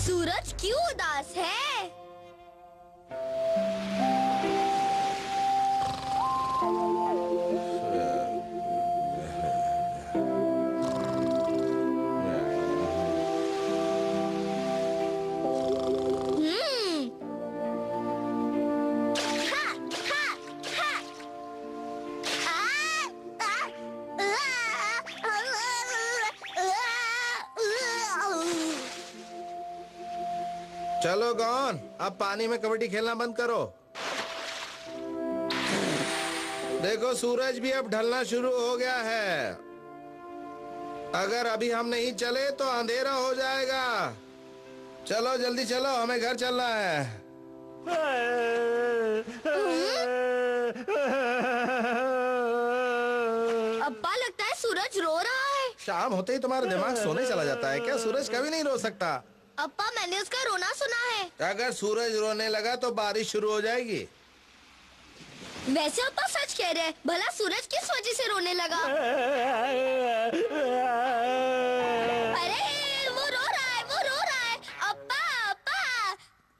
सूरज क्यों उदास है? चलो गॉन, अब पानी में कबड्डी खेलना बंद करो। देखो सूरज भी अब ढलना शुरू हो गया है। अगर अभी हम नहीं चले तो अंधेरा हो जाएगा। चलो जल्दी चलो, हमें घर चलना है। अब्बा लगता है सूरज रो रहा है। शाम होते ही तुम्हारा दिमाग सोने चला जाता है क्या? सूरज कभी नहीं रो सकता। अब्बा मैंने उसका रोना सुना है। अगर सूरज रोने लगा तो बारिश शुरू हो जाएगी। वैसे अब्बा सच कह रहे हैं। भला सूरज किस वजह से रोने लगा? अरे वो रो रहा है, वो रो रहा है। अब्बा अब्बा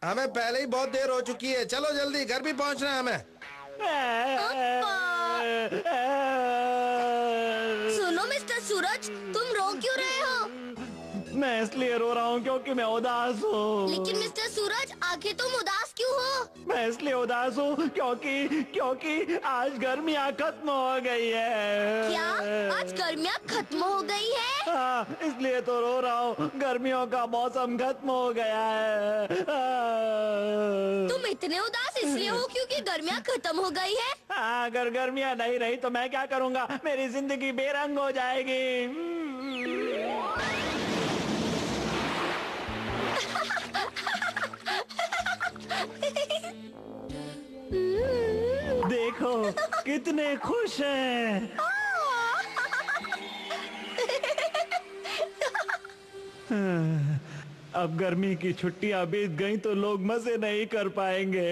हमें पहले ही बहुत देर हो चुकी है। चलो जल्दी, घर भी पहुंचना है हमें। अब्बा सुनो मिस्टर सूरज, तुम रो क्यों रहे हो? मैं इसलिए रो रहा हूँ क्योंकि मैं उदास हूँ। लेकिन मिस्टर सूरज आखिर तुम उदास क्यों हो? मैं इसलिए उदास हूँ क्योंकि आज गर्मियाँ खत्म हो गई है। क्या आज गर्मियाँ खत्म हो गई है? हाँ, इसलिए तो रो रहा हूँ। गर्मियों का मौसम खत्म हो गया है। तुम इतने उदास इसलिए हो क्योंकि गर्मियाँ खत्म हो गई है? हाँ, अगर गर्मियाँ नहीं रही तो मैं क्या करूँगा? मेरी जिंदगी बेरंग हो जाएगी। देखो कितने खुश हैं। अब गर्मी की छुट्टियां बीत गई तो लोग मजे नहीं कर पाएंगे।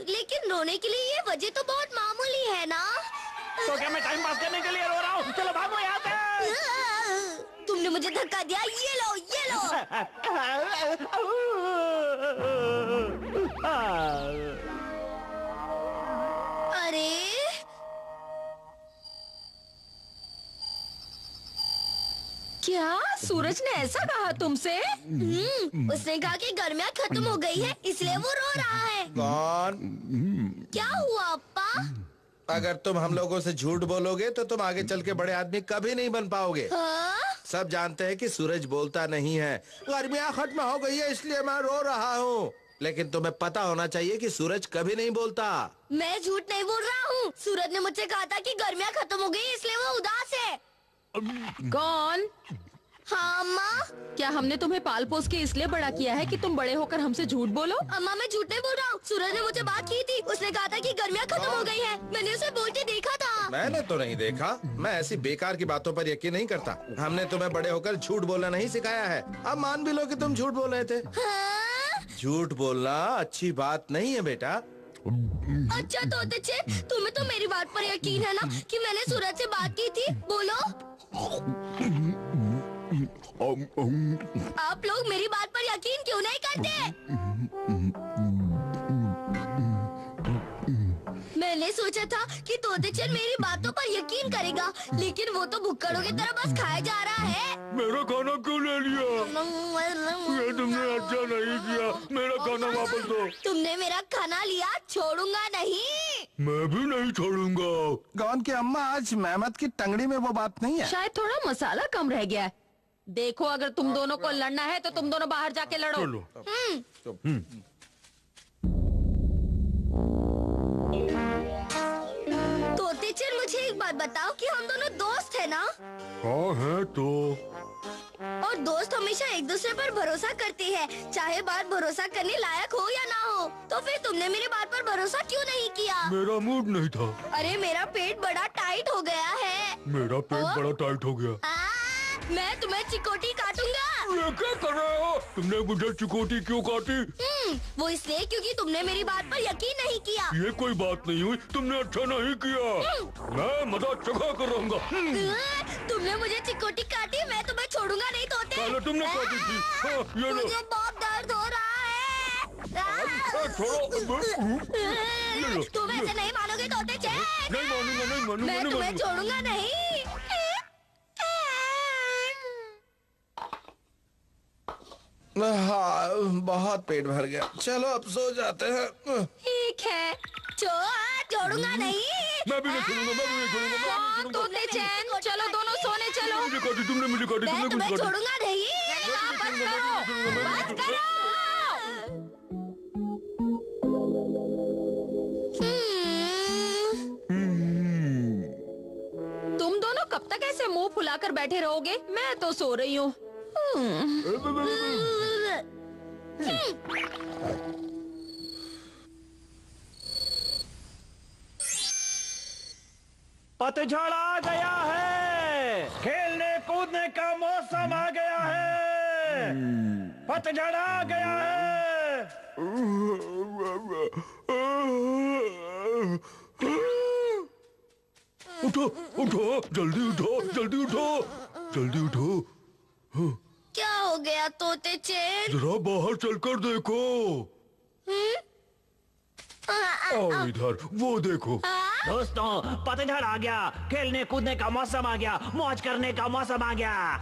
लेकिन रोने के लिए ये वजह तो बहुत मामूली है ना। तो क्या मैं टाइम पास करने के लिए रो रहा हूँ? चलो भागो यहाँ से। तुमने मुझे धक्का दिया, ये लो ये लो। अरे क्या सूरज ने ऐसा कहा तुमसे? उसने कहा कि गर्मियाँ खत्म हो गई है इसलिए वो रो रहा है। कौन? क्या हुआ अप्पा? अगर तुम हम लोगों से झूठ बोलोगे तो तुम आगे चल के बड़े आदमी कभी नहीं बन पाओगे। हाँ? सब जानते हैं कि सूरज बोलता नहीं है। गर्मियाँ खत्म हो गई है इसलिए मैं रो रहा हूँ। लेकिन तुम्हें पता होना चाहिए कि सूरज कभी नहीं बोलता। मैं झूठ नहीं बोल रहा हूँ। सूरज ने मुझसे कहा था कि गर्मियाँ खत्म हो गई इसलिए वो उदास है। कौन? हाँ अम्मा। क्या हमने तुम्हें पाल पोस के इसलिए बड़ा किया है कि तुम बड़े होकर हमसे झूठ बोलो? अम्मा मैं झूठ नहीं बोल रहा हूँ। सूरज ने मुझे बात की थी। उसने कहा था कि गर्मियाँ खत्म हो गई है। मैंने उसे बोलते देखा था। मैंने तो नहीं देखा। मैं ऐसी बेकार की बातों पर यकीन नहीं करता। हमने तुम्हें बड़े होकर झूठ बोलना नहीं सिखाया है। अब मान भी लो कि तुम झूठ बोल रहे थे। हाँ? झूठ बोलना अच्छी बात नहीं है बेटा। अच्छा तोतेचे, तुम्हें तो मेरी बात पर यकीन है ना कि मैंने सूरज से बात की थी? बोलो। आप लोग मेरी बात पर यकीन क्यों नहीं करते? मैंने सोचा था कि तोतेचन मेरी बातों पर यकीन करेगा, लेकिन वो तो भुक्कड़ों की तरह बस खाया जा रहा है। मेरा खाना क्यों ले लिया? ये तुमने अच्छा नहीं किया। मेरा खाना वापस दो। तुमने मेरा खाना लिया, छोड़ूंगा नहीं। मैं भी नहीं छोड़ूंगा। गौन की अम्मा, आज मेहमत की टंगड़ी में वो बात नहीं है। शायद थोड़ा मसाला कम रह गया है। देखो अगर तुम दोनों को लड़ना है तो तुम दोनों बाहर जाके लड़ो। तोतेचन मुझे एक बात बताओ कि हम दोनों दोस्त है ना? हाँ है तो। और दोस्त हमेशा एक दूसरे पर भरोसा करते हैं, चाहे बात भरोसा करने लायक हो या ना हो। तो फिर तुमने मेरी बात पर भरोसा क्यों नहीं किया? मेरा मूड नहीं था। अरे मेरा पेट बड़ा टाइट हो गया है। मेरा पेट बड़ा टाइट हो गया। मैं तुम्हें चिकोटी काटूंगा। ये क्या कर रहे हो? तुमने मुझे चिकोटी क्यों काटी? वो इसलिए क्योंकि तुमने मेरी बात पर यकीन नहीं किया। ये कोई बात नहीं हुई, तुमने अच्छा नहीं किया। मैं मजा चखा कर रहूंगा। तुमने मुझे चिकोटी काटी, मैं तुम्हें छोड़ूंगा नहीं तोते। पहले तुमने काटी थी। हाँ, ये लो। मुझे बहुत दर्द हो रहा है। तुम ऐसे नहीं मानोगे तोते चैन। नहीं मानूंगा, नहीं मानूंगा, मैं नहीं तुम्हें मानूंगा। छोड़ूंगा नहीं। हाँ, बहुत पेट भर गया। चलो अब सो जाते हैं। ठीक है। छोड़ूंगा नहीं। मैं भी नहीं छोड़ूंगा, मैं भी नहीं छोड़ूंगा, मैं भी नहीं कौन छोड़ूंगा। तोते चैन, चलो दोनों सोने चलो। मुझे काटी, तुमने मुझे काटी, मैं तुमने मुझे तुम्हें काटी। छोड़ूंगा नहीं। बस करो, बस करो। तुम दोनों कब तक ऐसे मुंह फुलाकर बैठे रहोगे? मैं तो सो रही हूँ। पतझड़ आ गया है, खेलने कूदने का मौसम आ गया है, पतझड़ आ गया है। उठो, उठो, जल्दी उठो, जल्दी उठो, जल्दी उठो। क्या हो गया तोते चैन? जरा बाहर चलकर देखो। आओ इधर, वो देखो। दोस्तों, पतझड़ आ गया, खेलने कूदने का मौसम आ गया, मौज करने का मौसम आ गया।